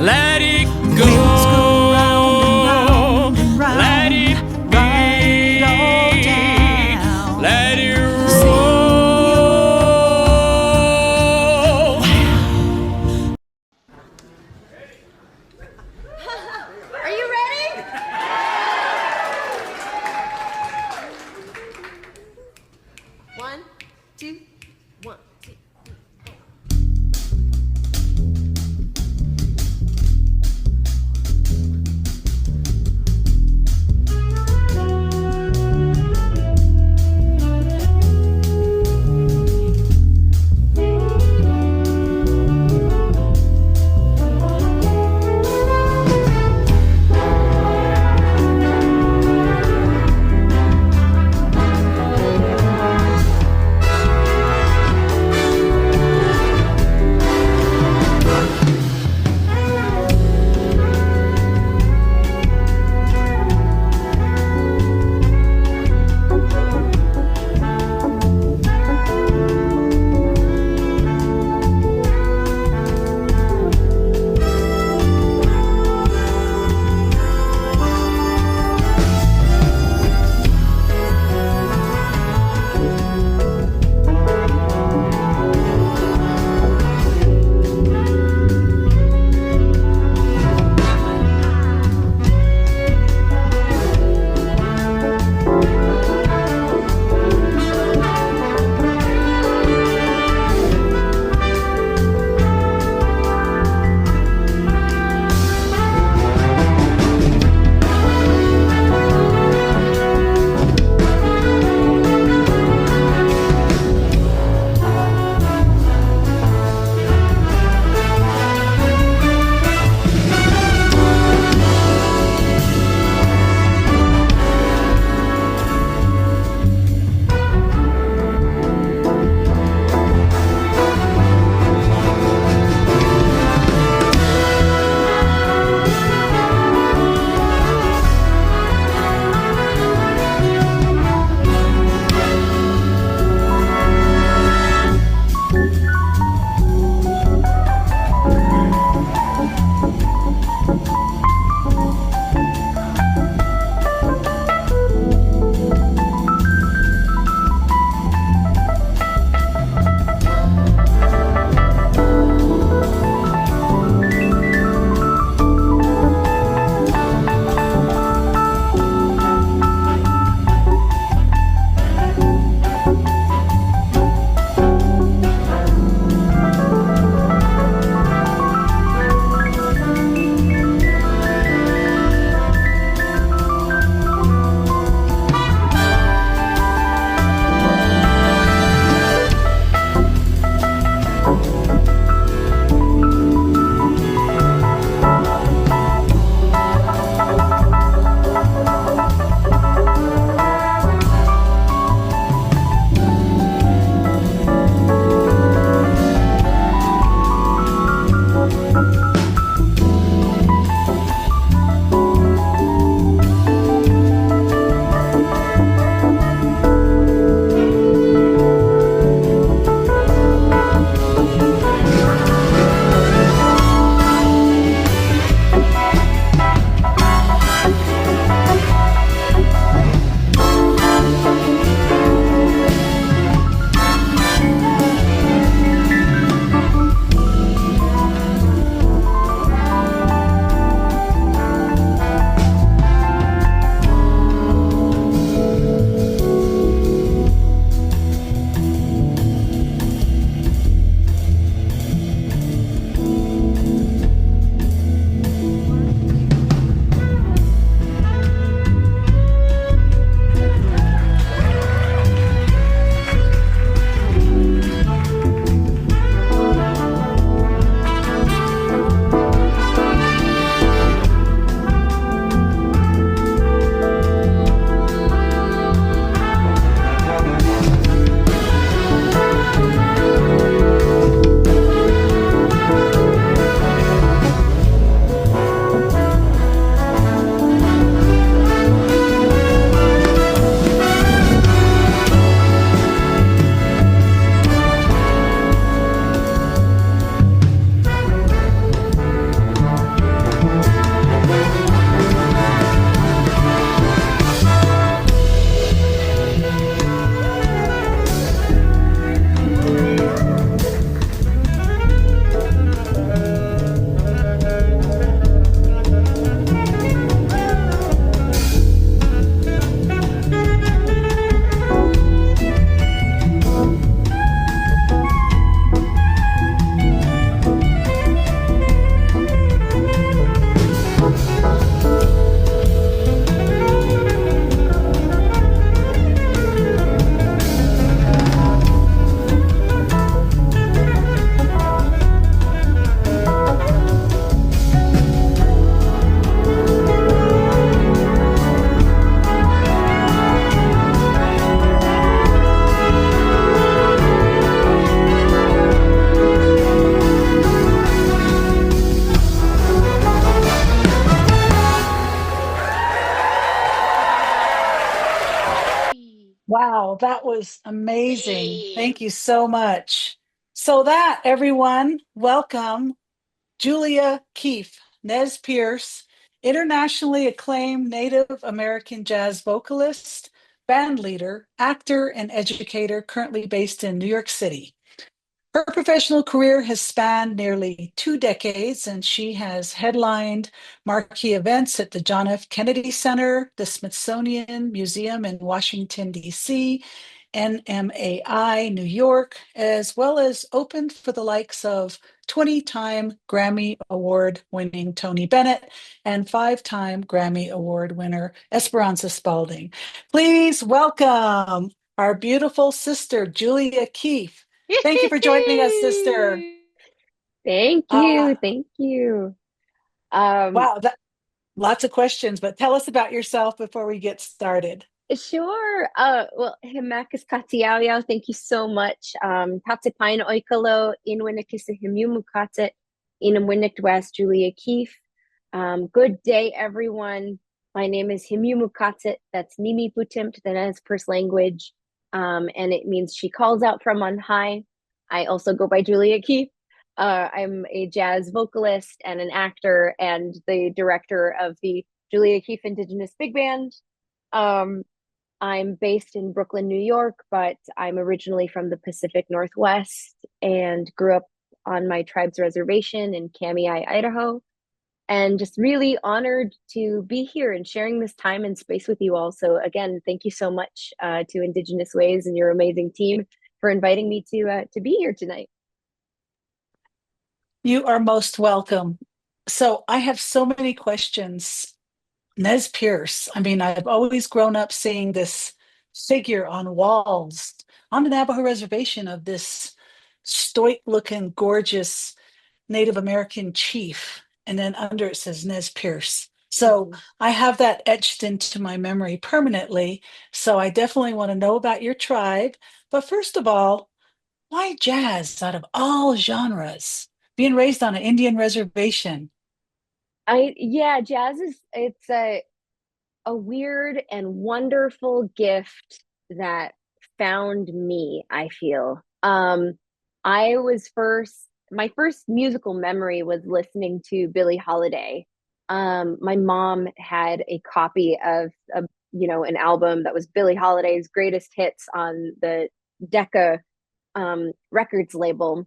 let it go, let it be, let it roll. Are you ready? One, two, one, two. Wow, that was amazing. Thank you so much. So that, everyone, welcome Julia Keefe, Nez Perce, internationally acclaimed Native American jazz vocalist, band leader, actor, and educator, currently based in New York City. Her professional career has spanned nearly 2 decades, and she has headlined marquee events at the John F. Kennedy Center, the Smithsonian Museum in Washington, D.C., NMAI, New York, as well as opened for the likes of 20-time Grammy Award winning Tony Bennett and 5-time Grammy Award winner Esperanza Spalding. Please welcome our beautiful sister, Julia Keefe. Thank you for joining us, sister. Thank Uh, you. Thank you. Um, wow, lots of questions, but tell us about yourself before we get started. sure. Well, Himakas Katiawyaw, thank you so much. Tatsipain Oikalo, Inwinnikisa Himumukatsit, Inamwinniktwas Julia Keefe. Good day, everyone. My name is Himumukatsit. That's Nimi Putimpt, the Nez Perce language. And it means she calls out from on high. I also go by Julia Keefe. I'm a jazz vocalist and an actor and the director of the Julia Keefe Indigenous Big Band. I'm based in Brooklyn, New York, but I'm originally from the Pacific Northwest and grew up on my tribe's reservation in Kamiah, Idaho. And just really honored to be here and sharing this time and space with you all. So again, thank you so much to Indigenous Ways and your amazing team for inviting me to be here tonight. You are most welcome. So I have so many questions. Nez Perce, I mean, I've always grown up seeing this figure on walls on the Navajo reservation of this stoic looking, gorgeous Native American chief. And then under it says Nez Perce. So Mm-hmm. I have that etched into my memory permanently. So I definitely want to know about your tribe. But first of all, why jazz out of all genres? Being raised on an Indian reservation. Yeah, jazz is it's a weird and wonderful gift that found me, I feel. I was my first musical memory was listening to Billie Holiday. My mom had a copy of an album that was Billie Holiday's greatest hits on the Decca records label.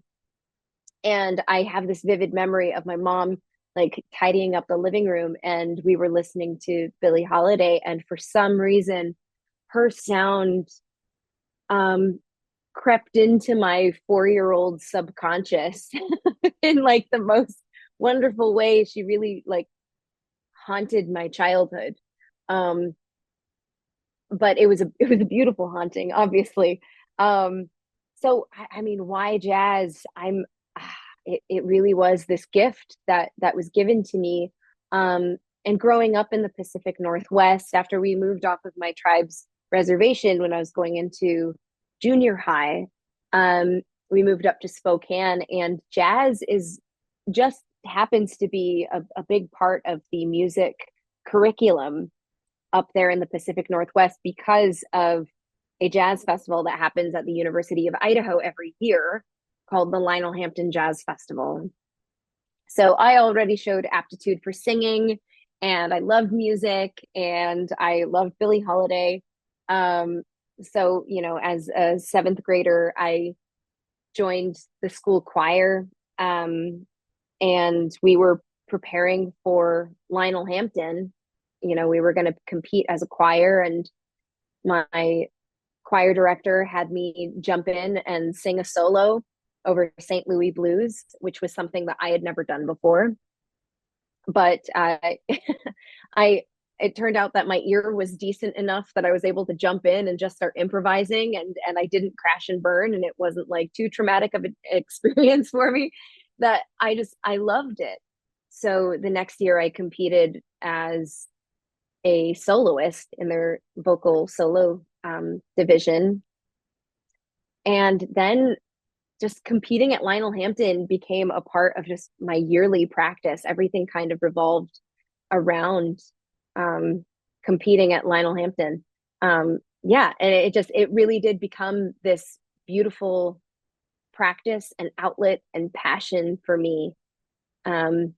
And I have this vivid memory of my mom like tidying up the living room and we were listening to Billie Holiday, and for some reason her sound um crept into my 4-year-old subconscious in like the most wonderful way. She really like haunted my childhood. Um but it was a beautiful haunting, obviously. So I mean, why jazz? It really was this gift that was given to me. And growing up in the Pacific Northwest, after we moved off of my tribe's reservation when I was going into junior high, we moved up to Spokane, and jazz is just happens to be a big part of the music curriculum up there in the Pacific Northwest because of a jazz festival that happens at the University of Idaho every year called the Lionel Hampton Jazz Festival. So I already showed aptitude for singing, and I loved music, and I loved Billie Holiday. So, as a seventh grader, I joined the school choir, and we were preparing for Lionel Hampton. We were going to compete as a choir, and my choir director had me jump in and sing a solo over St. Louis blues, which was something that I had never done before. But I it turned out that my ear was decent enough that I was able to jump in and just start improvising, and I didn't crash and burn, and it wasn't like too traumatic of an experience for me, that I loved it. So the next year I competed as a soloist in their vocal solo division. And then just competing at Lionel Hampton became a part of just my yearly practice. Everything kind of revolved around competing at Lionel Hampton. yeah, and it really did become this beautiful practice and outlet and passion for me. Um,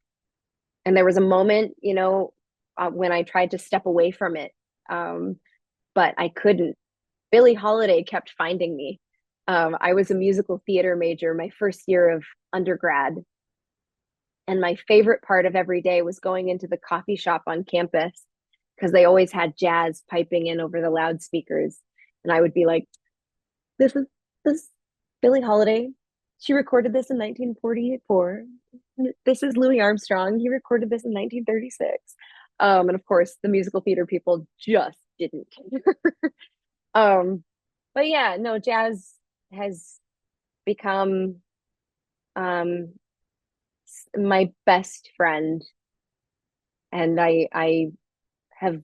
and there was a moment, when I tried to step away from it, um, but I couldn't. Billie Holiday kept finding me. I was a musical theater major my first year of undergrad, and my favorite part of every day was going into the coffee shop on campus because they always had jazz piping in over the loudspeakers. And I would be like, this is Billie Holiday. She recorded this in 1944. This is Louis Armstrong. He recorded this in 1936. And of course, the musical theater people just didn't care. But yeah, no, jazz has become um, my best friend, and I have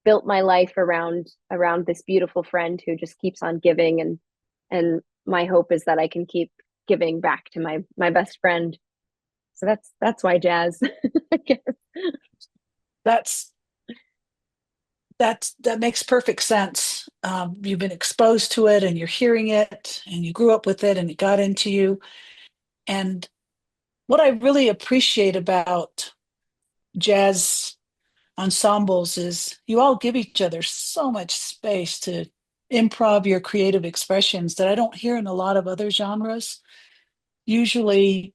built my life around this beautiful friend who just keeps on giving, and my hope is that I can keep giving back to my best friend. So that's why jazz. I guess. That's that makes perfect sense. You've been exposed to it and you're hearing it and you grew up with it and it got into you. And what I really appreciate about jazz ensembles is you all give each other so much space to improv your creative expressions that I don't hear in a lot of other genres. Usually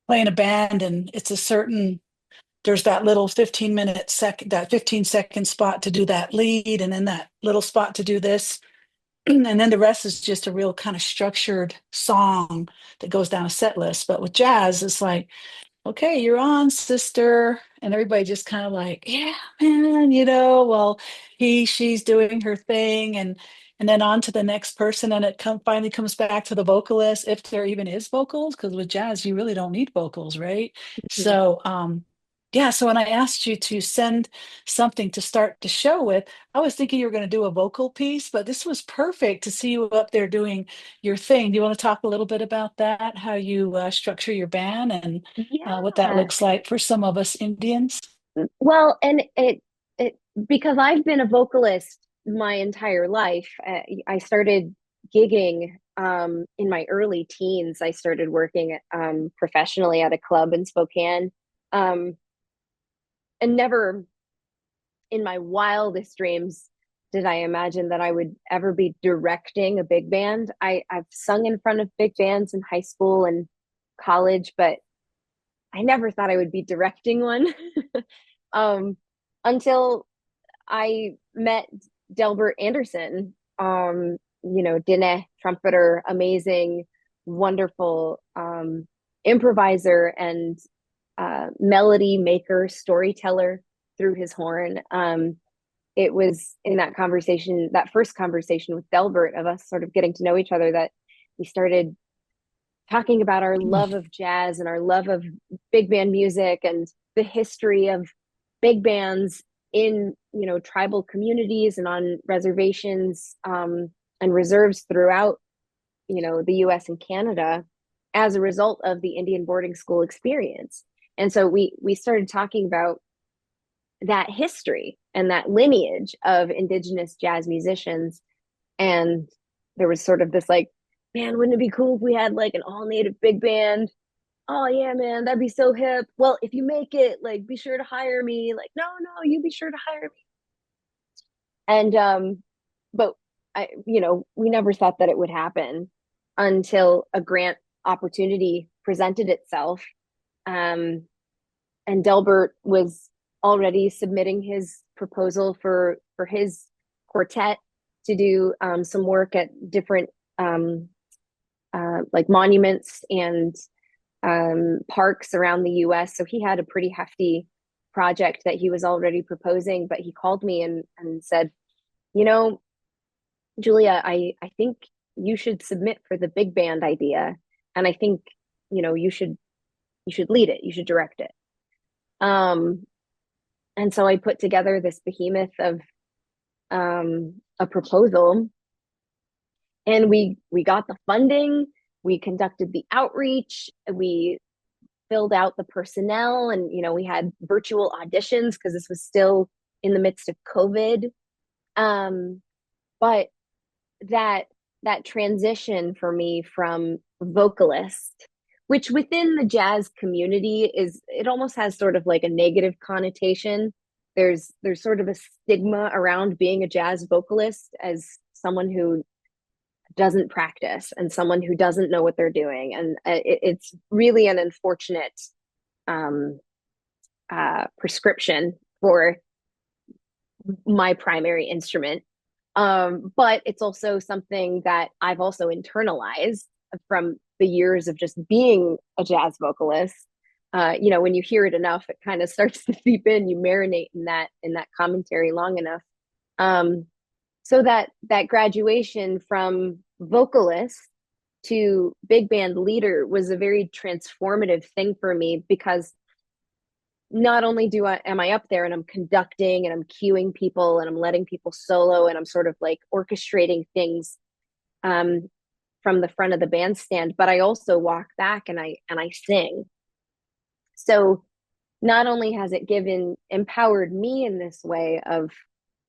playing a band and it's a certain there's that little 15-second spot to do that lead and then that little spot to do this and then the rest is just a real kind of structured song that goes down a set list. But with jazz it's like, okay, you're on, sister. And everybody just kind of like, yeah, man, well, she's doing her thing. And then on to the next person. And it finally comes back to the vocalist, if there even is vocals, because with jazz, you really don't need vocals, right? Mhm. So, yeah, so when I asked you to send something to start the show with, I was thinking you were going to do a vocal piece, but this was perfect to see you up there doing your thing. Do you want to talk a little bit about that, how you structure your band and what that Yeah. looks like for some of us Indians? Well, and it because I've been a vocalist my entire life. I started gigging in my early teens. I started working professionally at a club in Spokane, um, and never in my wildest dreams did I imagine that I would ever be directing a big band. I've sung in front of big bands in high school and college, but I never thought I would be directing one. um, until I met Delbert Anderson, Dine trumpeter, amazing, wonderful improviser and melody maker, storyteller through his horn. It was in that conversation, that first conversation with Delbert, of us sort of getting to know each other, that we started talking about our love of jazz and our love of big band music and the history of big bands in tribal communities and on reservations, and reserves throughout the US and Canada as a result of the Indian boarding school experience. And so we started talking about that history and that lineage of Indigenous jazz musicians. And there was sort of this like, man, wouldn't it be cool if we had like an all native big band? Oh yeah, man, that'd be so hip. Well, if you make it, like, be sure to hire me. Like, no, you be sure to hire me. And but we never thought that it would happen until a grant opportunity presented itself. And Delbert was already submitting his proposal for his quartet to do some work at different like monuments and parks around the US. So he had a pretty hefty project that he was already proposing, but he called me and said, Julia, I think you should submit for the big band idea. And I think, you should lead it, you should direct it. And so I put together this behemoth of a proposal, and we got the funding, we conducted the outreach, we filled out the personnel, and we had virtual auditions because this was still in the midst of COVID. But that that transition for me from vocalist, which within the jazz community is, it almost has sort of like a negative connotation. There's sort of a stigma around being a jazz vocalist as someone who doesn't practice and someone who doesn't know what they're doing, and it's really an unfortunate um, prescription for my primary instrument. But it's also something that I've also internalized from the years of just being a jazz vocalist. When you hear it enough, it kind of starts to seep in. You marinate in that commentary long enough. So that graduation from vocalist to big band leader was a very transformative thing for me, because not only am I up there and I'm conducting and I'm cueing people and I'm letting people solo and I'm sort of like orchestrating things from the front of the bandstand, but I also walk back and I sing. So not only has it empowered me in this way of,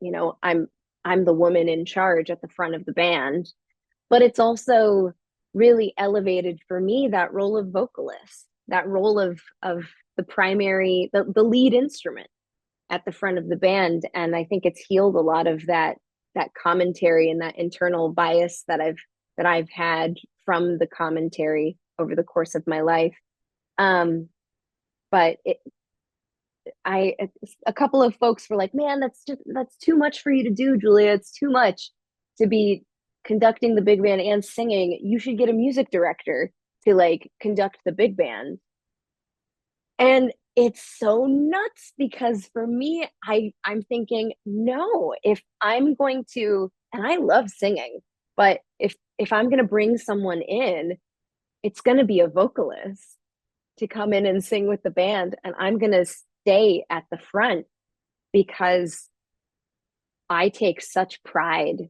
I'm the woman in charge at the front of the band, but it's also really elevated for me that role of vocalist, that role of the lead instrument at the front of the band. And I think it's healed a lot of that commentary and that internal bias that I've had from the commentary over the course of my life. But a couple of folks were like, man, that's too much for you to do, Julia. It's too much to be conducting the big band and singing. You should get a music director to like conduct the big band. And it's so nuts, because for me, I'm thinking, no, if I'm going to, and I love singing, but if I'm going to bring someone in, it's going to be a vocalist to come in and sing with the band. And I'm going to stay at the front because I take such pride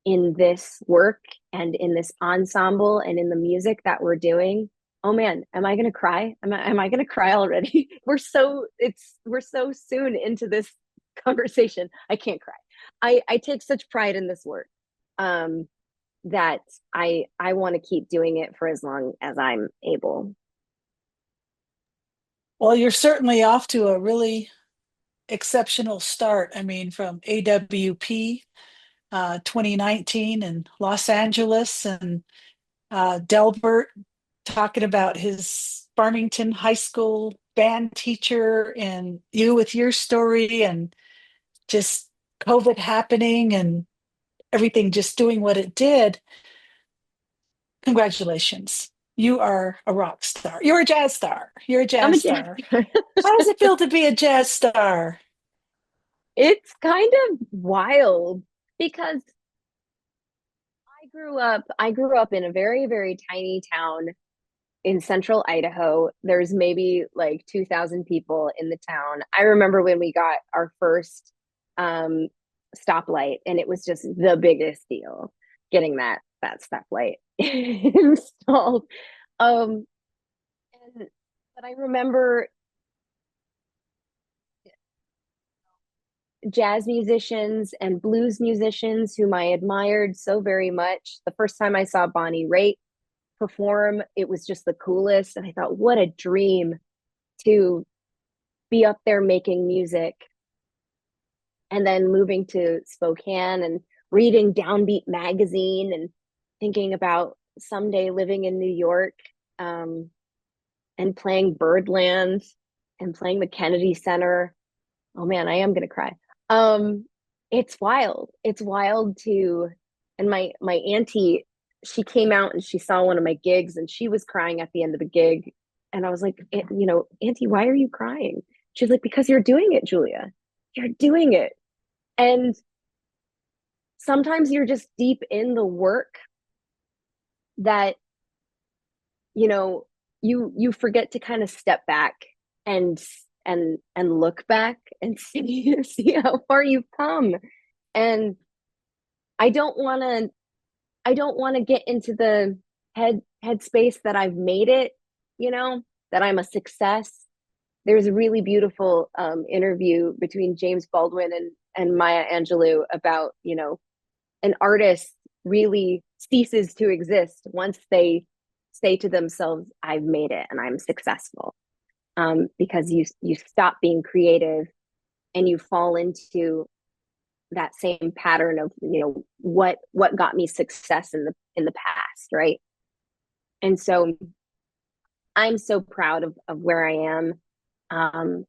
in this work and in this ensemble and in the music that we're doing. Oh man, am I going to cry? Am I going to cry already? We're so soon into this conversation. I can't cry. I take such pride in this work that I want to keep doing it for as long as I'm able. Well, you're certainly off to a really exceptional start. I mean, from AWP 2019 in Los Angeles, and Delbert talking about his Farmington High School band teacher, and you with your story, and just COVID happening and everything just doing what it did. Congratulations. You are a rock star. You're a jazz star. You're a I'm a jazz jazz star. star. How does it feel to be a jazz star? It's kind of wild because I grew up in a very, very tiny town in central Idaho. There's maybe like 2,000 people in the town. I remember when we got our first stoplight, and it was just the biggest deal getting that stoplight installed. Um, but I remember jazz musicians and blues musicians whom I admired so very much. The first time I saw Bonnie Raitt perform, it was just the coolest. And I thought, what a dream to be up there making music. And then moving to Spokane and reading Downbeat magazine and thinking about someday living in New York, and playing Birdland and playing the Kennedy Center. Oh man, I am gonna cry. It's wild. It's wild to, and my auntie, she came out and she saw one of my gigs and she was crying at the end of the gig. And I was like, Auntie, why are you crying? She's like, because you're doing it, Julia. You're doing it. And sometimes you're just deep in the work that, you forget to kind of step back and look back and see how far you've come. And I don't want to get into the headspace that I've made it, that I'm a success. There's a really beautiful interview between James Baldwin and Maya Angelou about, an artist really ceases to exist once they say to themselves, I've made it and I'm successful. Because you stop being creative and you fall into that same pattern of, what got me success in the past, right? And so I'm so proud of where I am.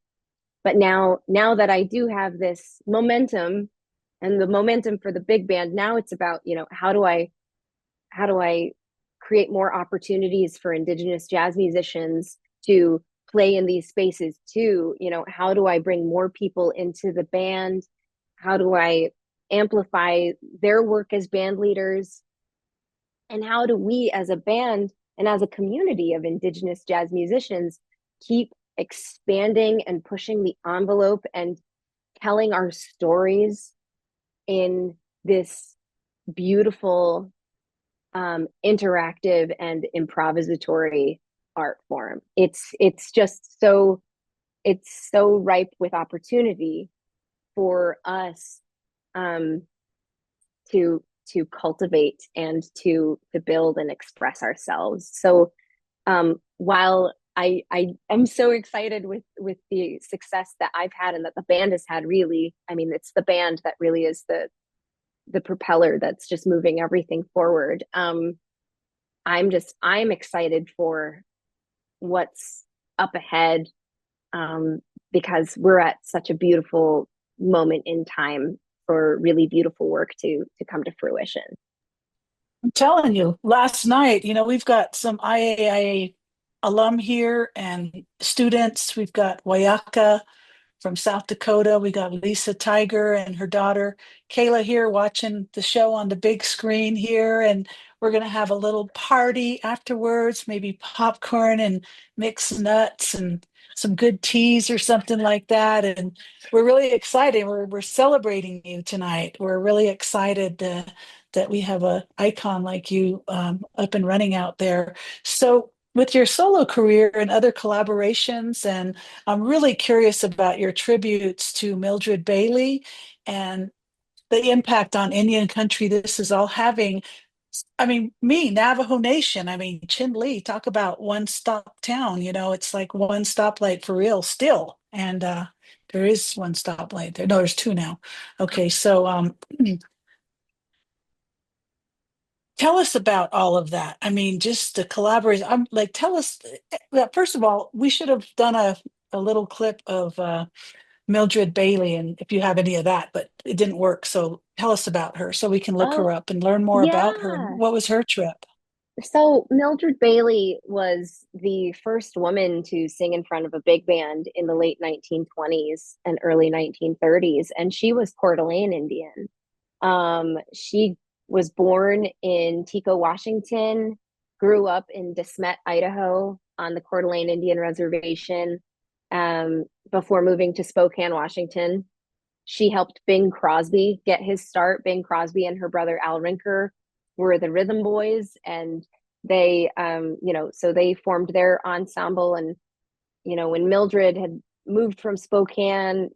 But now that I do have this momentum, and the momentum for the big band, now it's about, how do I create more opportunities for Indigenous jazz musicians to play in these spaces too? How do I bring more people into the band? How do I amplify their work as band leaders? And how do we as a band and as a community of Indigenous jazz musicians keep expanding and pushing the envelope and telling our stories in this beautiful, interactive and improvisatory art form? It's just so, it's so ripe with opportunity for us, to cultivate and to build and express ourselves. So while I am so excited with the success that I've had and that the band has had, really, I mean, it's the band that really is the propeller that's just moving everything forward. I'm excited for what's up ahead, because we're at such a beautiful moment in time for really beautiful work to come to fruition. I'm telling you, last night, we've got some IAIA alum here and students. We've got Wayaka from South Dakota. We got Lisa Tiger and her daughter Kayla here watching the show on the big screen here. And we're going to have a little party afterwards, maybe popcorn and mixed nuts and some good teas or something like that. And we're really excited. We're celebrating you tonight. We're really excited that we have a icon like you up and running out there. So with your solo career and other collaborations, and I'm really curious about your tributes to Mildred Bailey and the impact on Indian country this is all having. I mean, Navajo Nation, Chin Lee, talk about one stop town, it's like one stoplight for real still. And there is one stoplight there. No, there's two now. Okay, so tell us about all of that. Just the collaboration. I'm like, tell us. First of all, we should have done a little clip of Mildred Bailey, and if you have any of that, but it didn't work. So tell us about her so we can look Oh, her up and learn more about her. And yeah. what was her trip? So Mildred Bailey was the first woman to sing in front of a big band in the late 1920s and early 1930s, and she was Coeur d'Alene Indian. She was born in Tico, Washington, grew up in De Smet, Idaho, on the Coeur d'Alene Indian Reservation, before moving to Spokane, Washington. She helped Bing Crosby get his start. Bing Crosby and her brother Al Rinker were the Rhythm Boys, and they, so they formed their ensemble. And when Mildred had moved from Spokane,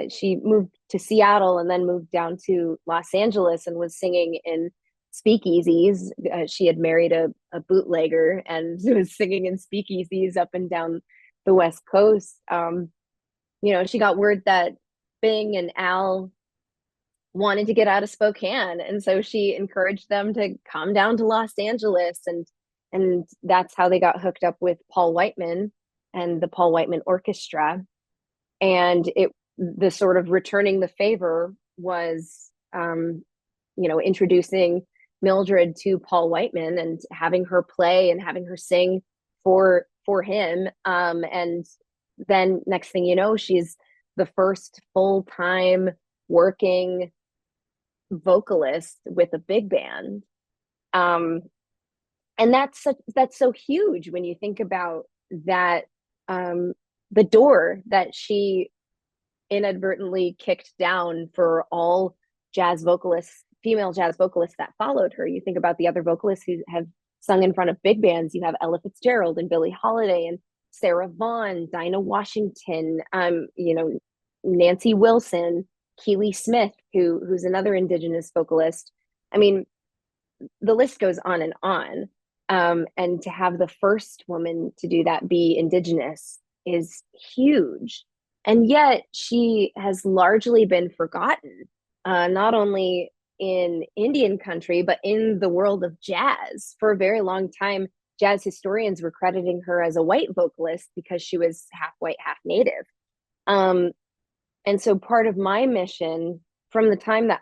she moved to Seattle and then moved down to Los Angeles and was singing in speakeasies. She had married a bootlegger and was singing in speakeasies up and down the West Coast. She got word that Bing and Al wanted to get out of Spokane, and so she encouraged them to come down to Los Angeles, and that's how they got hooked up with Paul Whiteman and the Paul Whiteman Orchestra. And the sort of returning the favor was, introducing Mildred to Paul Whiteman and having her play and having her sing for him. And then next thing you know, she's the first full-time working vocalist with a big band. And that's so huge when you think about that, the door that she inadvertently kicked down for all female jazz vocalists that followed her. You think about the other vocalists who have sung in front of big bands. You have Ella Fitzgerald and Billie Holiday and Sarah Vaughan, Dinah Washington, Nancy Wilson. Keely Smith, who's another Indigenous vocalist. I mean, the list goes on and on. And to have the first woman to do that be Indigenous is huge. And yet she has largely been forgotten, not only in Indian country, but in the world of jazz. For a very long time, jazz historians were crediting her as a white vocalist because she was half white, half native. And so part of my mission from the time that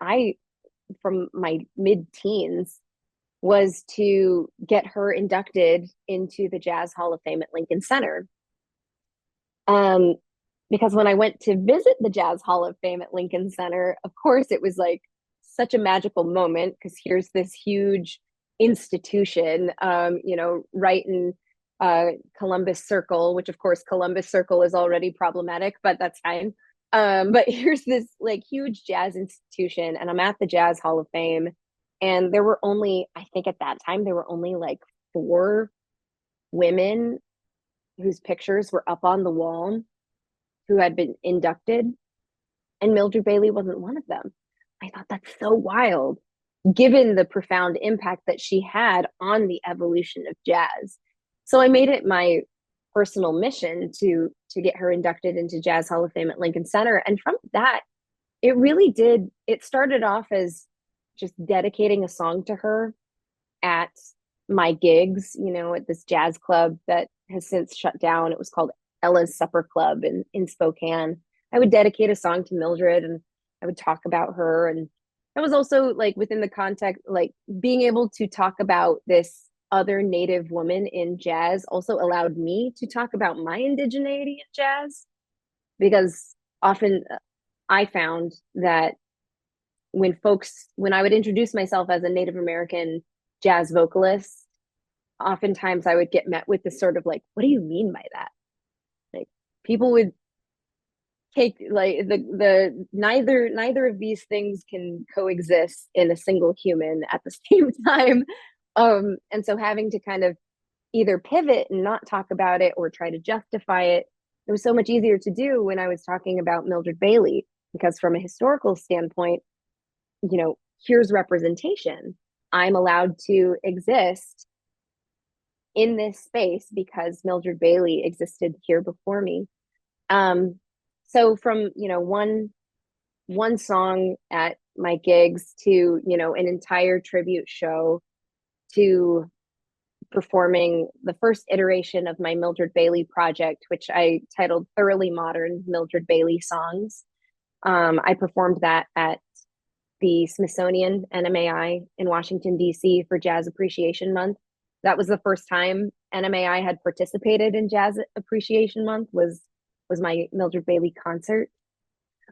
from my mid-teens, was to get her inducted into the Jazz Hall of Fame at Lincoln Center. Because when I went to visit the Jazz Hall of Fame at Lincoln Center, of course, it was like such a magical moment because here's this huge institution, right in Columbus Circle, which of course Columbus Circle is already problematic, but that's fine. But here's this like huge jazz institution, and I'm at the Jazz Hall of Fame, and there were only, I think at that time, there were only like 4 women whose pictures were up on the wall who had been inducted, and Mildred Bailey wasn't one of them. I thought that's so wild, given the profound impact that she had on the evolution of jazz. So I made it my personal mission to get her inducted into Jazz Hall of Fame at Lincoln Center. And from that, it started off as just dedicating a song to her at my gigs, at this jazz club that has since shut down. It was called Ella's Supper Club in Spokane. I would dedicate a song to Mildred, and I would talk about her. And that was also like within the context, like being able to talk about this other Native woman in jazz also allowed me to talk about my indigeneity in jazz, because often I found that when I would introduce myself as a Native American jazz vocalist, oftentimes I would get met with this sort of like, what do you mean by that? Like people would take like the neither of these things can coexist in a single human at the same time. And so having to kind of either pivot and not talk about it or try to justify it, it was so much easier to do when I was talking about Mildred Bailey, because from a historical standpoint, here's representation. I'm allowed to exist in this space because Mildred Bailey existed here before me. So from, one song at my gigs to, an entire tribute show, to performing the first iteration of my Mildred Bailey project, which I titled Thoroughly Modern Mildred Bailey Songs. I performed that at the Smithsonian NMAI in Washington, D.C. for Jazz Appreciation Month. That was the first time NMAI had participated in Jazz Appreciation Month, was my Mildred Bailey concert.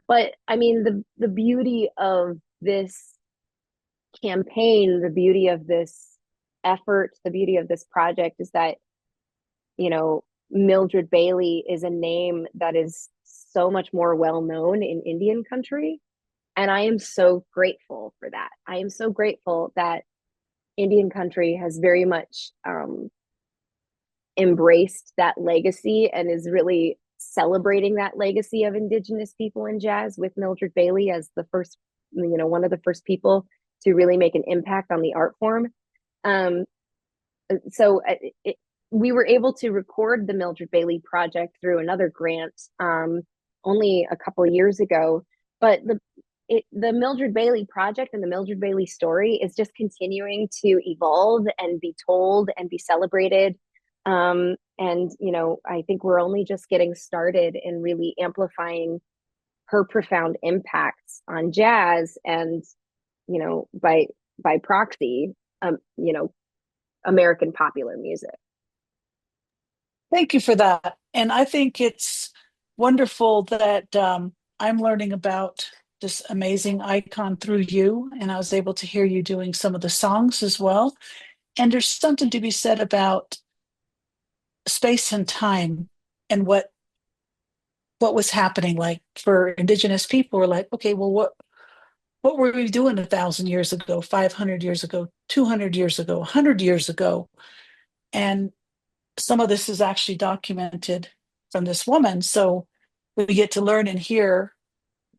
But I mean, the beauty of this campaign, the beauty of this effort, the beauty of this project is that, Mildred Bailey is a name that is so much more well known in Indian country. And I am so grateful for that. I am so grateful that Indian country has very much embraced that legacy and is really celebrating that legacy of Indigenous people in jazz, with Mildred Bailey as the first, one of the first people to really make an impact on the art form. So we were able to record the Mildred Bailey project through another grant only a couple of years ago. But the Mildred Bailey project and the Mildred Bailey story is just continuing to evolve and be told and be celebrated. And, I think we're only just getting started in really amplifying her profound impacts on jazz and, by proxy, American popular music. Thank you for that. And I think it's wonderful that I'm learning about this amazing icon through you, and I was able to hear you doing some of the songs as well. And there's something to be said about space and time and what was happening. Like for Indigenous people, we're like, okay, well, what were we doing 1,000 years ago, 500 years ago, 200 years ago, 100 years ago? And some of this is actually documented from this woman. So we get to learn and hear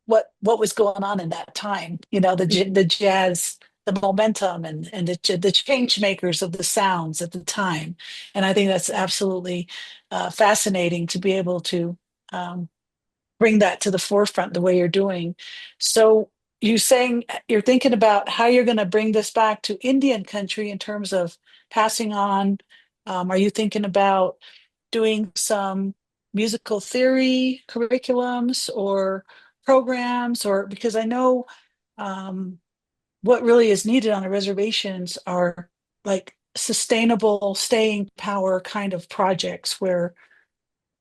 what was going on in that time. The jazz, the momentum, and the change makers of the sounds at the time. And I think that's absolutely fascinating to be able to um, bring that to the forefront the way you're doing. So you saying you're thinking about how you're going to bring this back to Indian country in terms of passing on. Are you thinking about doing some musical theory curriculums or programs? Or because I know um, what really is needed on the reservations are like sustainable staying power kind of projects where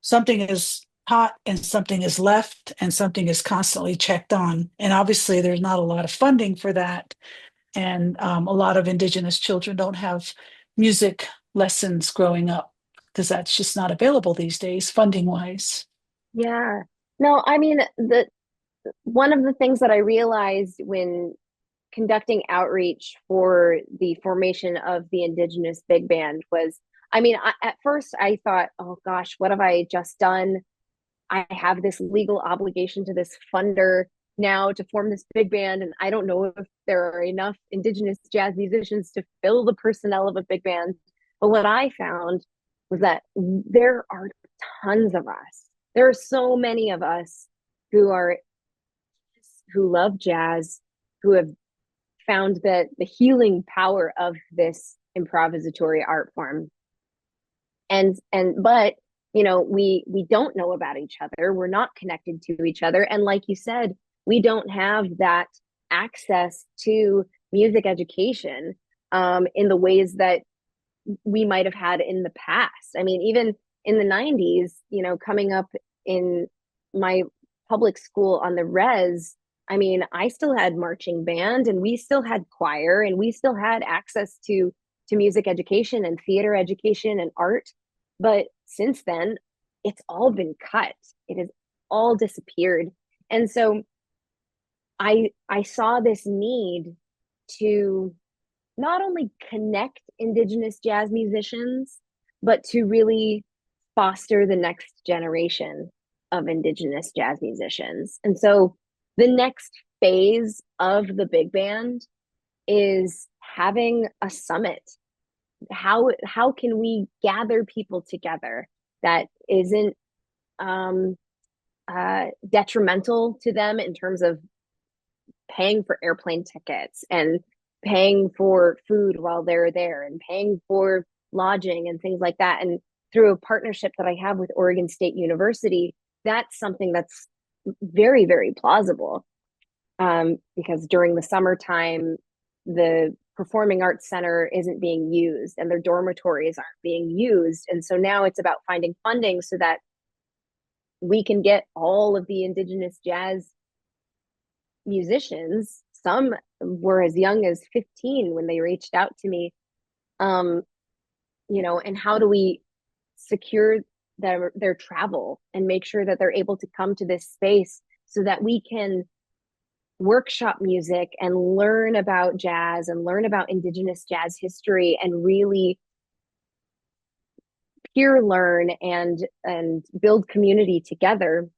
something is taught and something is left and something is constantly checked on. And obviously, there's not a lot of funding for that. And a lot of Indigenous children don't have music lessons growing up because that's just not available these days, funding wise. Yeah. No, I mean, the one of the things that I realized when conducting outreach for the formation of the Indigenous Big Band was, I mean, at first I thought, oh gosh, what have I just done? I have this legal obligation to this funder now to form this big band, and I don't know if there are enough Indigenous jazz musicians to fill the personnel of a big band. But what I found was that there are tons of us. There are so many of us who love jazz, who have found that the healing power of this improvisatory art form. But we don't know about each other. We're not connected to each other. And like you said, we don't have that access to music education in the ways that we might have had in the past. I mean, even in the 90s, coming up in my public school on the res, I mean, I still had marching band and we still had choir and we still had access to music education and theater education and art. But since then, it's all been cut. It has all disappeared. And so I saw this need to not only connect Indigenous jazz musicians, but to really foster the next generation of Indigenous jazz musicians. And so the next phase of the big band is having a summit. How can we gather people together that isn't detrimental to them in terms of paying for airplane tickets and paying for food while they're there and paying for lodging and things like that. And through a partnership that I have with Oregon State University, that's something that's very, very plausible. Because during the summertime, the Performing Arts Center isn't being used and their dormitories aren't being used. And so now it's about finding funding so that we can get all of the Indigenous jazz musicians. Some were as young as 15 when they reached out to me. And how do we secure their travel and make sure that they're able to come to this space so that we can workshop music and learn about jazz and learn about Indigenous jazz history and really peer learn and build community together.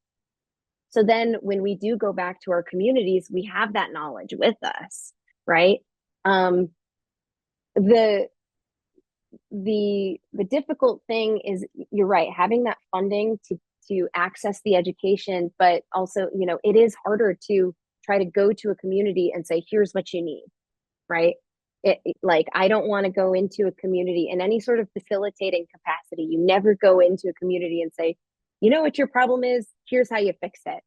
So then when we do go back to our communities, we have that knowledge with us, right? The difficult thing is, you're right, having that funding to access the education, but also, it is harder to try to go to a community and say, here's what you need, right? Like, I don't want to go into a community in any sort of facilitating capacity. You never go into a community and say, you know what your problem is? Here's how you fix it.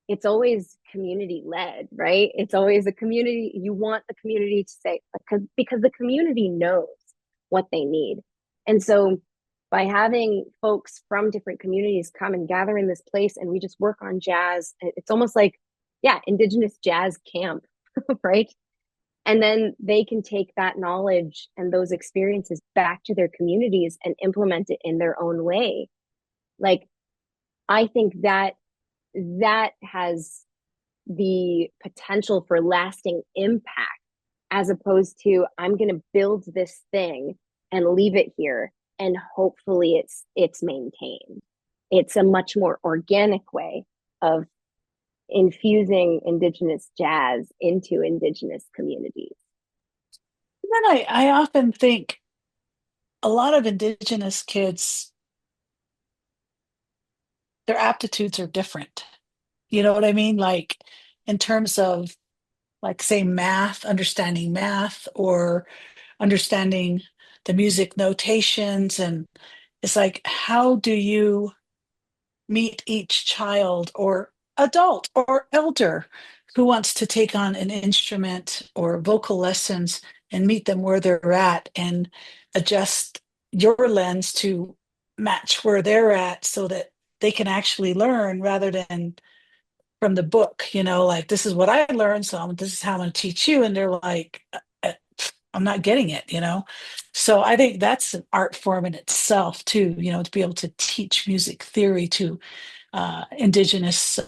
It's always community led, right? It's always a community. You want the community to say, because the community knows what they need. And so by having folks from different communities come and gather in this place and we just work on jazz, it's almost like, Indigenous jazz camp, right? And then they can take that knowledge and those experiences back to their communities and implement it in their own way. Like, I think that has the potential for lasting impact, as opposed to, I'm going to build this thing and leave it here and hopefully it's maintained. It's a much more organic way of infusing Indigenous jazz into Indigenous communities. And then I often think a lot of Indigenous kids, their aptitudes are different. You know what I mean? Like in terms of, like, say, math, understanding math, or understanding the music notations. And it's like, how do you meet each child or adult or elder who wants to take on an instrument or vocal lessons and meet them where they're at and adjust your lens to match where they're at so that they can actually learn rather than from the book, like, this is what I learned, so this is how I'm going to teach you. And they're like, I'm not getting it. So I think that's an art form in itself too, to be able to teach music theory to Indigenous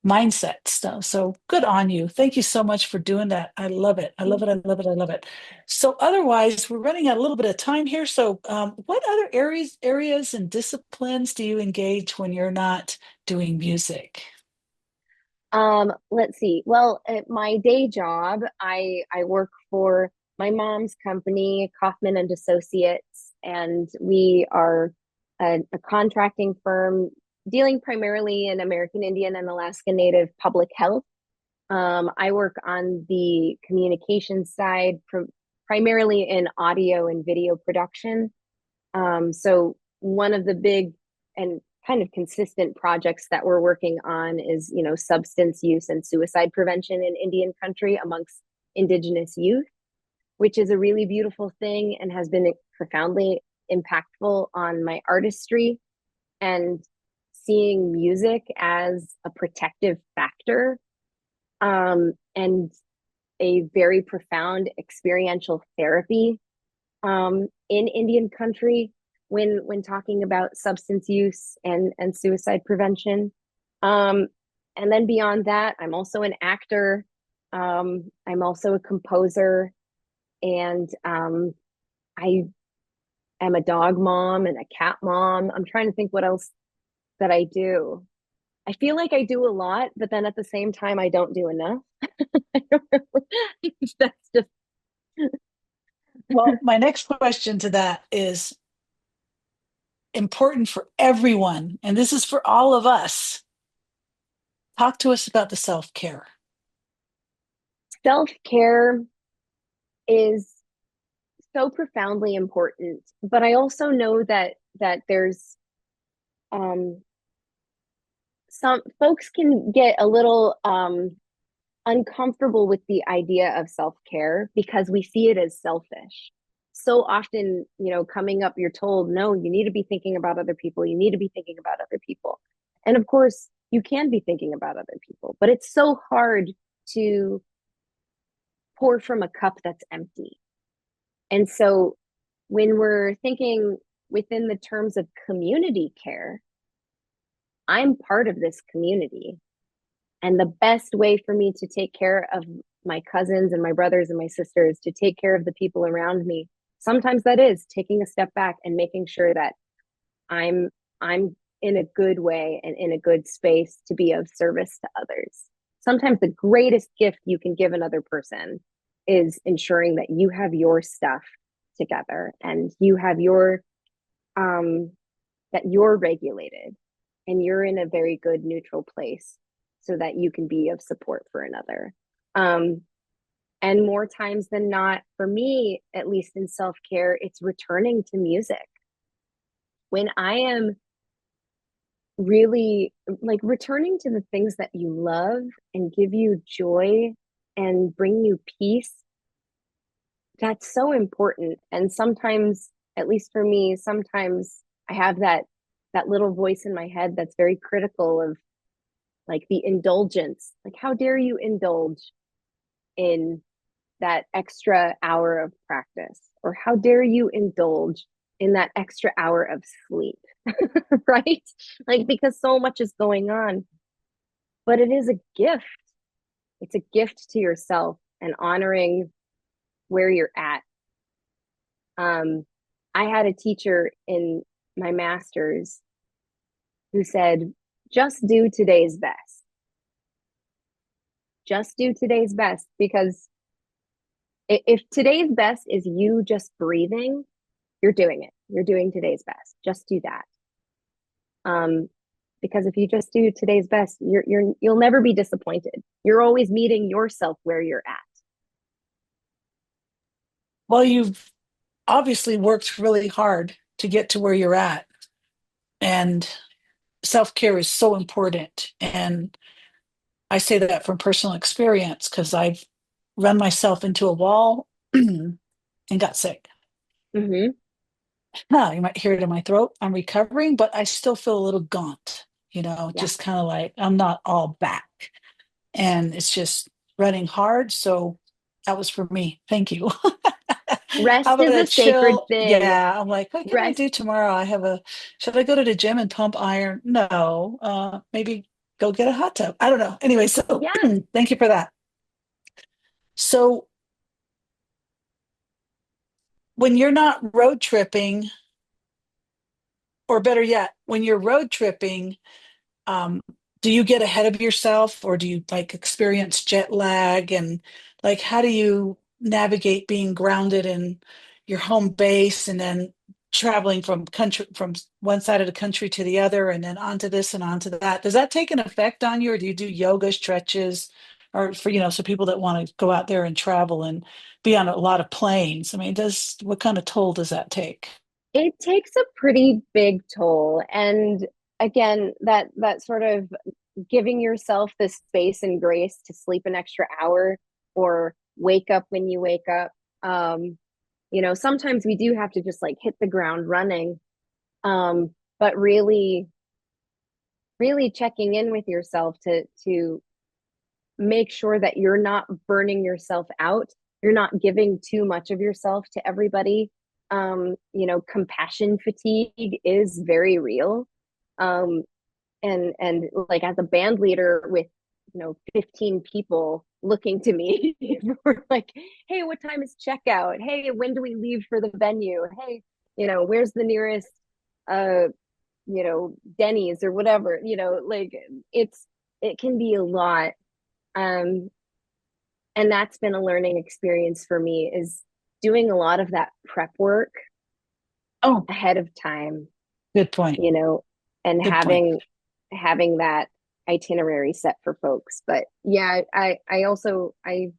mindset stuff. So good on you. Thank you so much for doing that. I love it. I love it. I love it. I love it. So otherwise, we're running out a little bit of time here. So what other areas and disciplines do you engage when you're not doing music? Let's see. Well, at my day job, I work for my mom's company, Kaufman and Associates, and we are a contracting firm dealing primarily in American Indian and Alaska Native public health. I work on the communication side, primarily in audio and video production. So one of the big and kind of consistent projects that we're working on is, substance use and suicide prevention in Indian country amongst Indigenous youth, which is a really beautiful thing and has been profoundly impactful on my artistry, and seeing music as a protective factor, and a very profound experiential therapy in Indian country when talking about substance use and suicide prevention. And then beyond that, I'm also an actor. I'm also a composer, and I am a dog mom and a cat mom. I'm trying to think what else that I do. I feel like I do a lot, but then at the same time, I don't do enough. I don't know. That's just Well, my next question to that is important for everyone, and this is for all of us. Talk to us about the self-care. self-care is so profoundly important, but I also know that there's some folks can get a little uncomfortable with the idea of self-care because we see it as selfish. So often, coming up, you're told, no, you need to be thinking about other people. You need to be thinking about other people. And of course, you can be thinking about other people, but it's so hard to pour from a cup that's empty. And so when we're thinking within the terms of community care, I'm part of this community. And the best way for me to take care of my cousins and my brothers and my sisters, to take care of the people around me, sometimes that is taking a step back and making sure that I'm in a good way and in a good space to be of service to others. Sometimes the greatest gift you can give another person is ensuring that you have your stuff together and you have your that you're regulated and you're in a very good neutral place so that you can be of support for another. And more times than not, for me, at least in self-care, it's returning to music. When I am really like returning to the things that you love and give you joy and bring you peace, that's so important. And sometimes, at least for me, sometimes I have that little voice in my head that's very critical of like the indulgence. Like, how dare you indulge in that extra hour of practice? Or how dare you indulge in that extra hour of sleep? Right? Like, because so much is going on. But it is a gift. It's a gift to yourself and honoring where you're at. I had a teacher in my master's who said, just do today's best. just do today's best, because if today's best is you just breathing, you're doing it. You're doing today's best. Just do that. Because if you just do today's best, you'll never be disappointed. You're always meeting yourself where you're at. Well, you've obviously worked really hard to get to where you're at. And self-care is so important. And I say that from personal experience because I've run myself into a wall and got sick. Mm-hmm. Now, you might hear it in my throat. I'm recovering, but I still feel a little gaunt, Yeah. just kind of like I'm not all back. And it's just running hard. So that was for me. Thank you. How Rest about is a a sacred chill? thing. Yeah, I'm like, what can I Rest. do tomorrow? Should I go to the gym and pump iron? No, maybe go get a hot tub. I don't know. Anyway, so Yeah. thank you for that. So when you're not road tripping, or better yet, when you're road tripping, um, do you get ahead of yourself or do you like experience jet lag? And like, how do you navigate being grounded in your home base and then traveling from one side of the country to the other and then onto this and onto that? Does that take an effect on you, or do you do yoga stretches, or for so people that want to go out there and travel and be on a lot of planes? I mean, does what kind of toll does that take? It takes a pretty big toll. And again, that sort of giving yourself the space and grace to sleep an extra hour or wake up when you wake up. Sometimes we do have to just like hit the ground running. But really, really checking in with yourself to make sure that you're not burning yourself out. You're not giving too much of yourself to everybody. Compassion fatigue is very real. Um, and like as a band leader with 15 people looking to me for like, hey, what time is checkout? Hey, when do we leave for the venue? Hey, where's the nearest Denny's or whatever, like it can be a lot. um and that's been a learning experience for me, is doing a lot of that prep work Oh, ahead of time, good point. you know, and Good point. having that itinerary set for folks. But yeah, I also I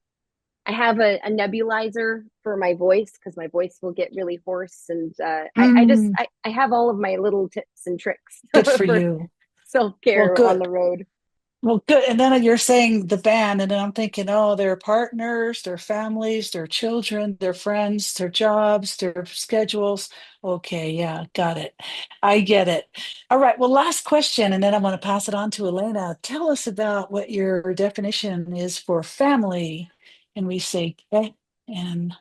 have a nebulizer for my voice because my voice will get really hoarse, and Mm, I have all of my little tips and tricks good for for you. Well, self-care on good. the road. Well, good. And then you're saying the band, and then I'm thinking, oh, their partners, their families, their children, their friends, their jobs, their schedules. Okay, yeah, got it. I get it. All right. Well, last question, and then I'm going to pass it on to Elena. Tell us about what your definition is for family. And we say "ke" and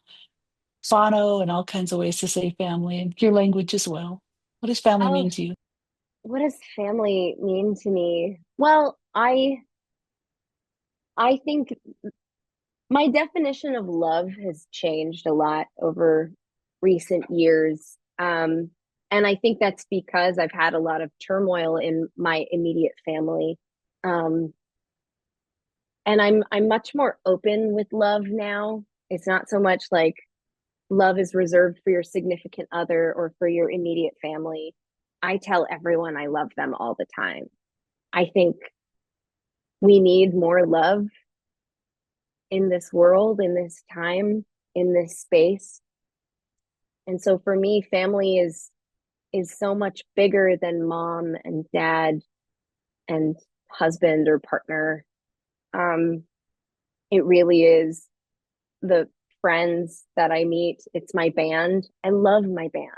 "fano" and all kinds of ways to say family, and your language as well. What does family Oh, mean to you? what does family mean to me? Well, I think my definition of love has changed a lot over recent years. And I think that's because I've had a lot of turmoil in my immediate family. Um, and I'm much more open with love now. It's not so much like love is reserved for your significant other or for your immediate family. I tell everyone I love them all the time. I think we need more love in this world, in this time, in this space. And so for me, family is so much bigger than mom and dad and husband or partner. Um, it really is the friends that I meet. It's my band. I love my band.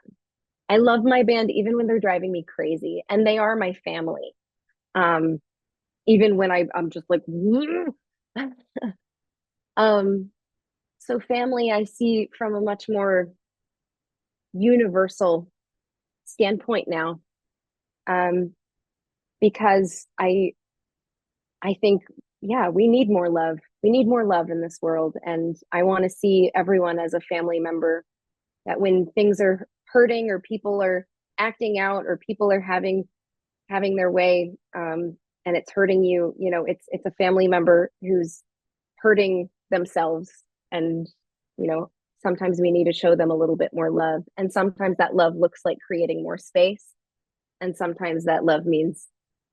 I love my band even when they're driving me crazy, and they are my family. Um, Even when I'm just like, um, so family I see from a much more universal standpoint now, um, because I think, yeah, we need more love. We need more love in this world, and I want to see everyone as a family member. That when things are hurting or people are acting out or people are having their way, and it's hurting you, it's a family member who's hurting themselves. And, you know, sometimes we need to show them a little bit more love. And sometimes that love looks like creating more space. And sometimes that love means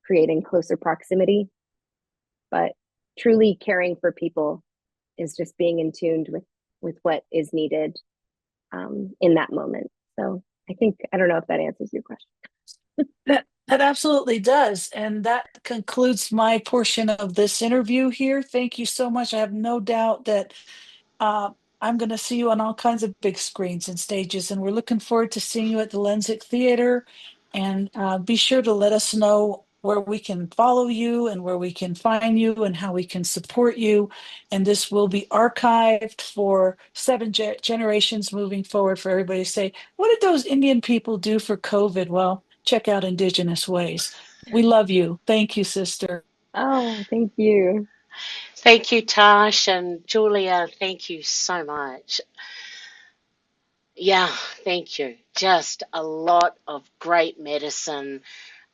creating closer proximity. But truly caring for people is just being in tune with what is needed in that moment. So I don't know if that answers your question. That absolutely does. And that concludes my portion of this interview here. Thank you so much. I have no doubt that I'm going to see you on all kinds of big screens and stages, and we're looking forward to seeing you at the Lensic Theater. And be sure to let us know where we can follow you and where we can find you and how we can support you. And this will be archived for 7 generations moving forward for everybody to say, what did those Indian people do for COVID? Well, check out Indigenous Ways. We love you. Thank you, sister. Oh, thank you. Thank you, Tash, and Julia, thank you so much. Yeah, thank you. Just a lot of great medicine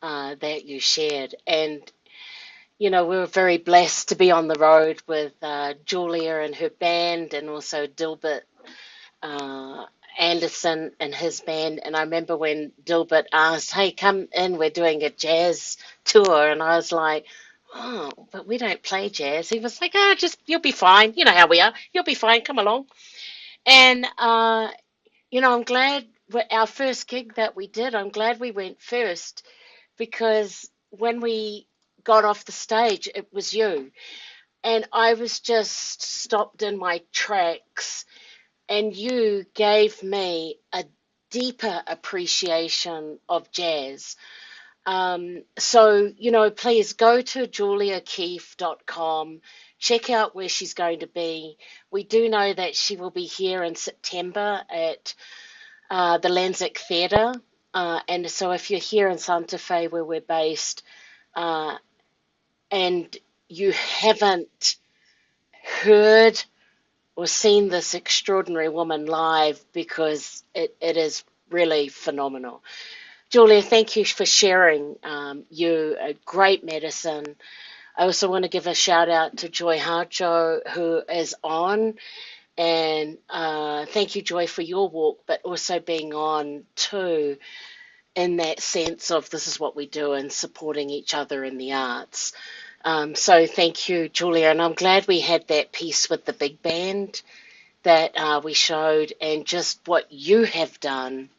that you shared. And, you know, we were very blessed to be on the road with Julia and her band, and also Dilbert Anderson and his band. And I remember when Dilbert asked, hey, come in, we're doing a jazz tour. And I was like, oh, but we don't play jazz. He was like, oh, just, you'll be fine. You know how we are. You'll be fine. Come along. And, you know, I'm glad our first gig that we did, I'm glad we went first, because when we got off the stage, it was you. And I was just stopped in my tracks, and you gave me a deeper appreciation of jazz. So, you know, please go to juliakeefe.com, check out where she's going to be. We do know that she will be here in September at the Lensic Theatre. And so if you're here in Santa Fe, where we're based, and you haven't heard or seen this extraordinary woman live, because it is really phenomenal. Julia, thank you for sharing you a great medicine. I also want to give a shout out to Joy Harjo, who is on, and thank you, Joy, for your walk, but also being on too, in that sense of this is what we do and supporting each other in the arts. So thank you, Julia, and I'm glad we had that piece with the big band that we showed, and just what you have done,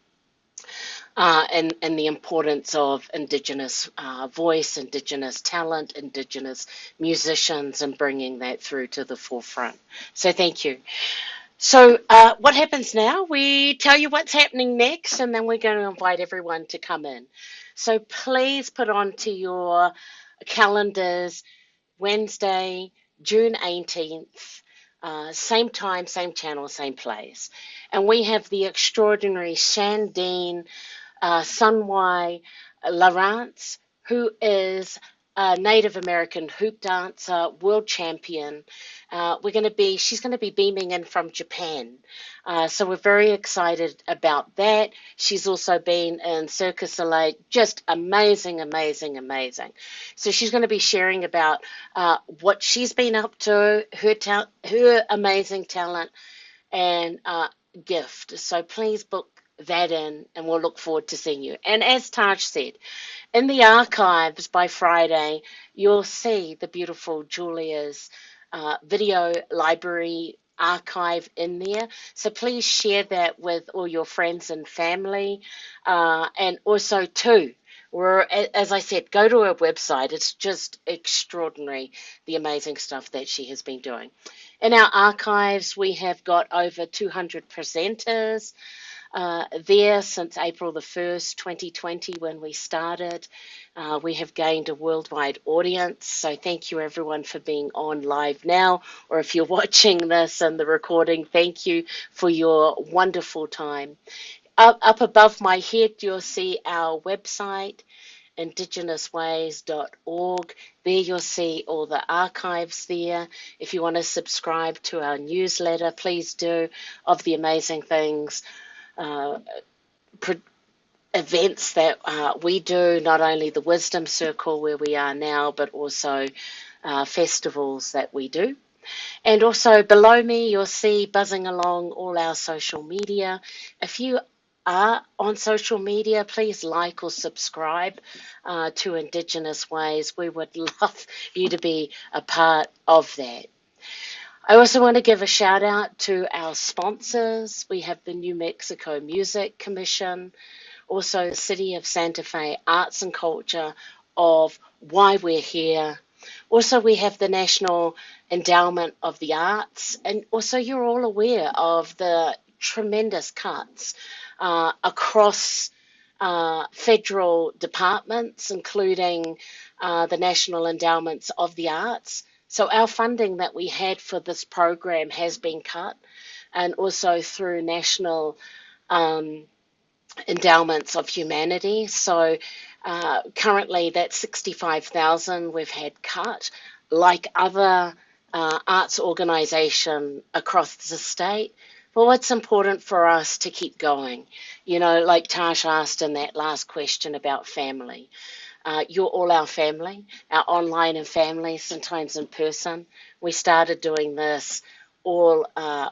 and the importance of Indigenous voice, Indigenous talent, Indigenous musicians, and bringing that through to the forefront. So thank you. So what happens now? We tell you what's happening next, and then we're going to invite everyone to come in. So please put onto your calendars Wednesday, June 18th, same time, same channel, same place. And we have the extraordinary Shandine Sunway Lawrence, who is a Native American hoop dancer, world champion. She's going to be beaming in from Japan. So we're very excited about that. She's also been in Cirque du Soleil, just amazing, amazing, amazing. So she's going to be sharing about what she's been up to, her amazing talent and gift. So please book that in, and we'll look forward to seeing you. And as Taj said, in the archives by Friday, you'll see the beautiful Julia's video library archive in there. So please share that with all your friends and family. And also too, as I said, go to her website. It's just extraordinary, the amazing stuff that she has been doing. In our archives, we have got over 200 presenters there since April the 1st, 2020, when we started. We have gained a worldwide audience. So thank you, everyone, for being on live now. Or if you're watching this and the recording, thank you for your wonderful time. Up above my head, you'll see our website, IndigenousWays.org. There you'll see all the archives there. If you want to subscribe to our newsletter, please do, of the amazing things, events that we do, not only the Wisdom Circle where we are now, but also festivals that we do. And also below me, you'll see buzzing along all our social media. If you are on social media, please like or subscribe to Indigenous Ways. We would love you to be a part of that. I also want to give a shout out to our sponsors. We have the New Mexico Music Commission, also the City of Santa Fe Arts and Culture of Why We're Here. Also, we have the National Endowment of the Arts, and also you're all aware of the tremendous cuts across federal departments, including the National Endowments of the Arts. So our funding that we had for this program has been cut, and also through national endowments of humanity. So currently that's 65,000 we've had cut, like other arts organisation across the state. Well, it's important for us to keep going. You know, like Tash asked in that last question about family. You're all our family, our online and family, sometimes in person. We started doing this all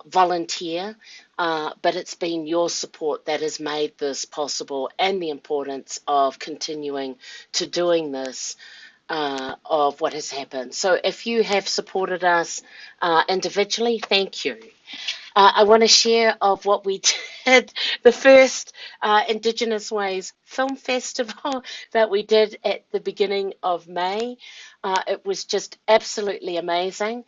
volunteer, but it's been your support that has made this possible, and the importance of continuing to doing this of what has happened. So if you have supported us individually, thank you. I want to share of what we did, the first Indigenous Ways Film Festival that we did at the beginning of May. It was just absolutely amazing.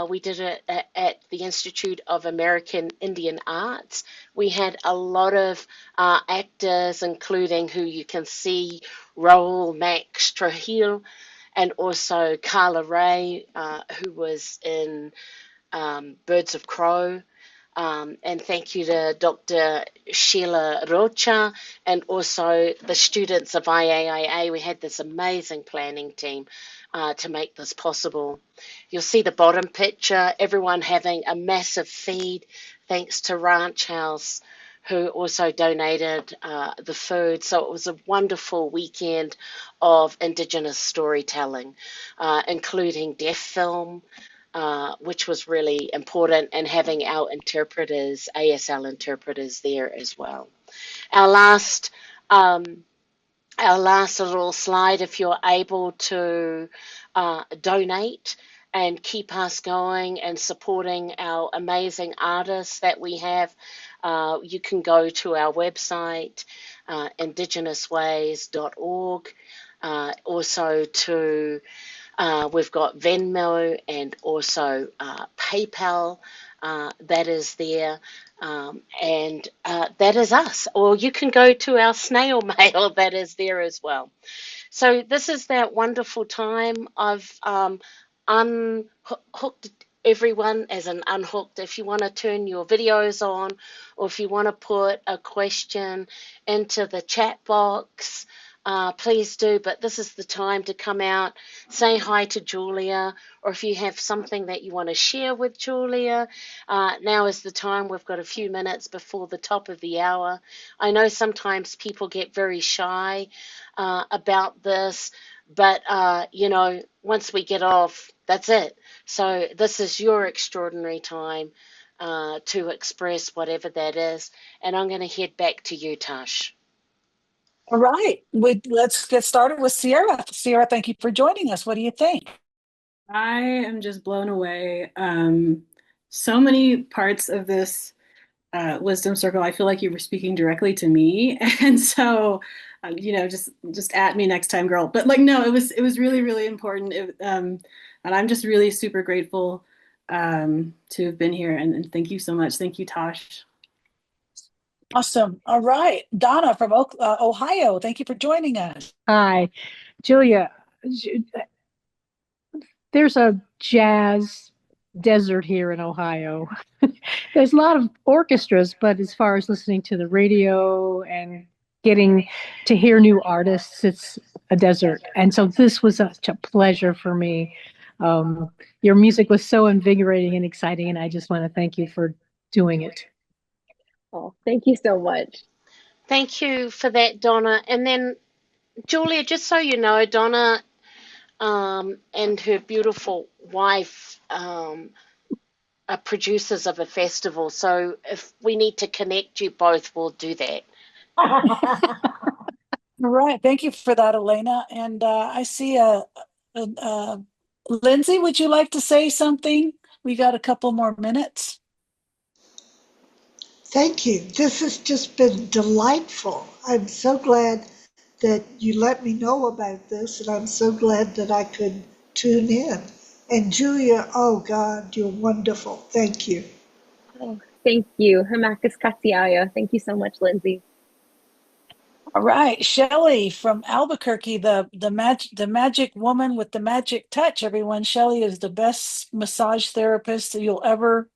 We did it at the Institute of American Indian Arts. We had a lot of actors, including who you can see, Raul Max Trujillo, and also Carla Ray, who was in Birds of Crow. And thank you to Dr. Sheila Rocha and also the students of IAIA. We had this amazing planning team to make this possible. You'll see the bottom picture, everyone having a massive feed, thanks to Ranch House, who also donated the food. So it was a wonderful weekend of Indigenous storytelling, including deaf film, which was really important, and having our interpreters, ASL interpreters, there as well. Our last little slide, if you're able to donate and keep us going and supporting our amazing artists that we have, you can go to our website, IndigenousWays.org, also to we've got Venmo and also PayPal that is there, and that is us. Or you can go to our snail mail that is there as well. So this is that wonderful time. I've unhooked everyone as an unhooked. If you want to turn your videos on, or if you want to put a question into the chat box, please do, but this is the time to come out, say hi to Julia, or if you have something that you want to share with Julia, now is the time. We've got a few minutes before the top of the hour. I know sometimes people get very shy about this, but, you know, once we get off, that's it. So this is your extraordinary time to express whatever that is, and I'm going to head back to you, Tash. All right, let's get started with Sierra. Sierra, thank you for joining us. What do you think? I am just blown away. So many parts of this wisdom circle, I feel like you were speaking directly to me, and so you know, just at me next time, girl. But like, no, it was really, really important, and I'm just really super grateful to have been here, and thank you so much. Thank you, Tosh. Awesome. All right, Donna from Ohio, thank you for joining us. Hi, Julia. There's a jazz desert here in Ohio. There's a lot of orchestras, but as far as listening to the radio and getting to hear new artists, it's a desert. And so this was such a pleasure for me. Your music was so invigorating and exciting, and I just want to thank you for doing it. Oh, thank you so much. Thank you for that, Donna. And then, Julia, just so you know, Donna and her beautiful wife are producers of a festival. So if we need to connect you both, we'll do that. All right. Thank you for that, Elena. And I see Lindsay, would you like to say something? We got a couple more minutes. Thank you. This has just been delightful. I'm so glad that you let me know about this, and I'm so glad that I could tune in. And Julia, oh God, you're wonderful. Thank you. Oh, thank you. Hamakas Katsiaya. Thank you so much, Lindsay. All right, Shelley from Albuquerque, the magic woman with the magic touch. Everyone, Shelley is the best massage therapist that you'll ever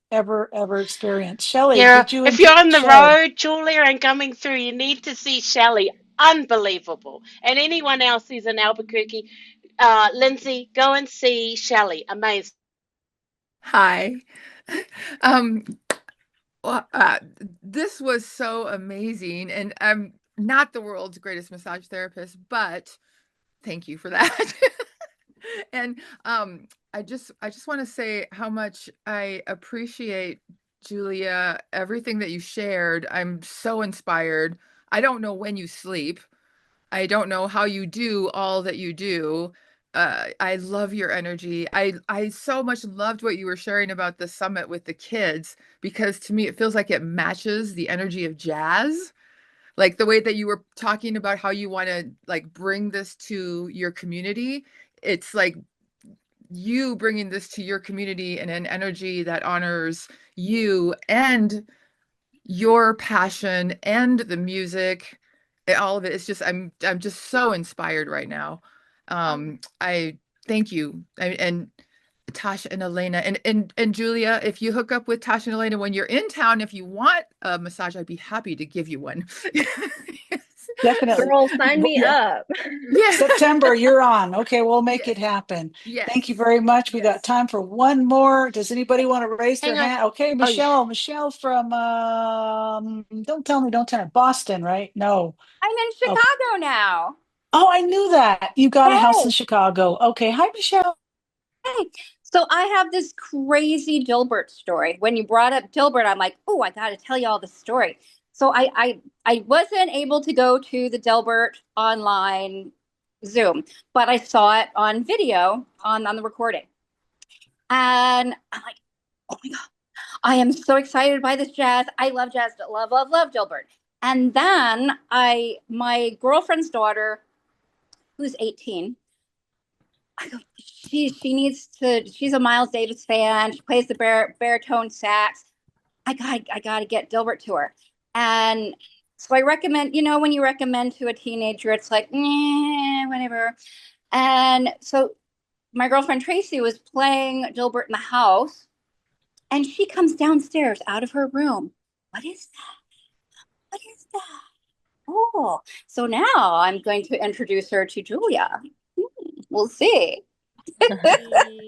experience. Shelley, Yeah, did you if enjoy you're on the the show? road, Julia, and coming through, you need to see Shelley. Unbelievable. And anyone else who's in Albuquerque, Lindsay, go and see Shelley. Amazing. Hi. Um, well, this was so amazing, and I'm not the world's greatest massage therapist, but thank you for that. And I just want to say how much I appreciate, Julia, everything that you shared. I'm so inspired. I don't know when you sleep. I don't know how you do all that you do. I love your energy. I so much loved what you were sharing about the summit with the kids, because to me it feels like it matches the energy of jazz. Like the way that you were talking about how you want to like bring this to your community. It's like you bringing this to your community in an energy that honors you and your passion and the music, all of it. It's just I'm just so inspired right now. I thank you. And Tasha and Elena and Julia, if you hook up with Tasha and Elena when you're in town, if you want a massage, I'd be happy to give you one. Definitely. Girl, sign me Yeah. up. Yeah. September, you're on. Okay, we'll make it happen. Yes. Thank you very much. We got Yes. time for one more. Does anybody want to raise their Hang on. hand? Okay, Oh, yeah. Michelle from don't tell me, Boston, right? No. I'm in Okay. Chicago now. Oh, I knew that. You got a house in Hey, Chicago. Okay. Hi, Michelle. hey. So I have this crazy Dilbert story. When you brought up Dilbert, I'm like, oh, I got to tell you all the story. So I wasn't able to go to the Dilbert online Zoom, but I saw it on video on the recording. And I'm like, oh my God, I am so excited by this jazz. I love jazz, love Dilbert. And then my girlfriend's daughter, who's 18, I go, she needs to. She's a Miles Davis fan. She plays the baritone sax. I got to get Dilbert to her, and so I recommend. You know, when you recommend to a teenager, it's like, whatever. And so my girlfriend Tracy was playing Dilbert in the house, and she comes downstairs out of her room. What is that? What is that? Oh, so now I'm going to introduce her to Julia. We'll see.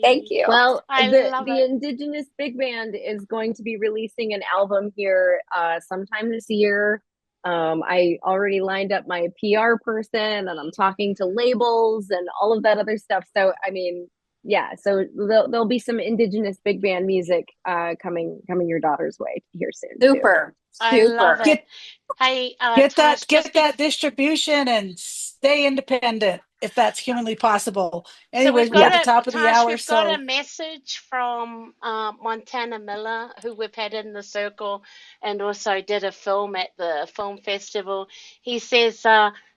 Thank you. Well, I the love the it. Indigenous Big Band is going to be releasing an album here sometime this year. I already lined up my PR person, and I'm talking to labels and all of that other stuff. So, I mean, yeah. So there'll be some Indigenous Big Band music coming your daughter's way here soon too. Super, I love super. it. Hey, Tosh, Get that distribution and stay independent if that's humanly possible. So Anyways, we've we're got at the a top of the Tosh, hour, we've got a so message from Montana Miller, who we've had in the circle and also did a film at the film festival. He says,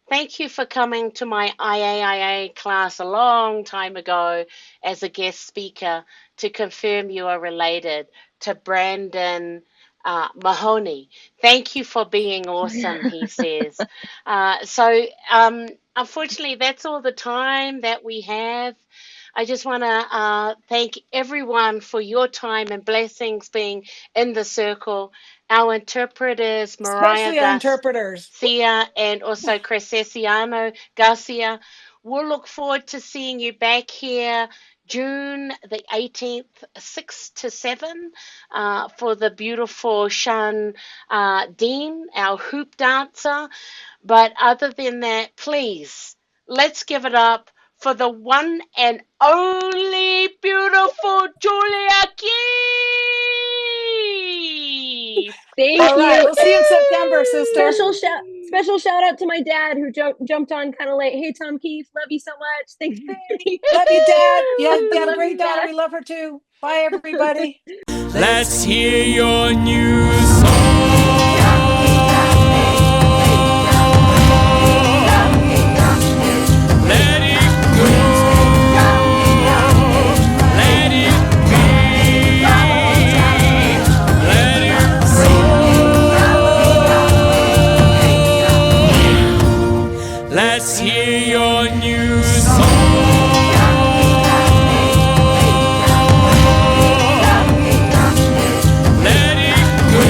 thank you for coming to my IAIA class a long time ago as a guest speaker to confirm you are related to Brandon Mahoney. Thank you for being awesome, he says. Unfortunately, that's all the time that we have. I just want to thank everyone for your time and blessings being in the circle. Our interpreters, Mariah especially our interpreters. Garcia and also Crescesiano Garcia. We'll look forward to seeing you back here June the 18th, 6 to 7, for the beautiful Shan Dean, our hoop dancer. But other than that, please, let's give it up for the one and only beautiful Julia Keefe. Thank All right, you. we'll see you in September, sister. Special shout out to my dad who jumped on kind of late. Hey, Tom Keefe, love you so much. Thanks, baby. Love you, Dad. Yeah, you got a Love great you, daughter. Dad. We love her too. Bye, everybody. Let's hear your new song. Let it go. Let it be. Let it roll. Let's hear your new song. Let it go.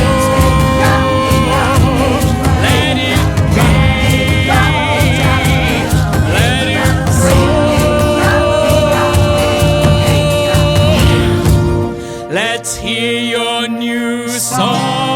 Let it be. Let it roll. Let's hear your new song.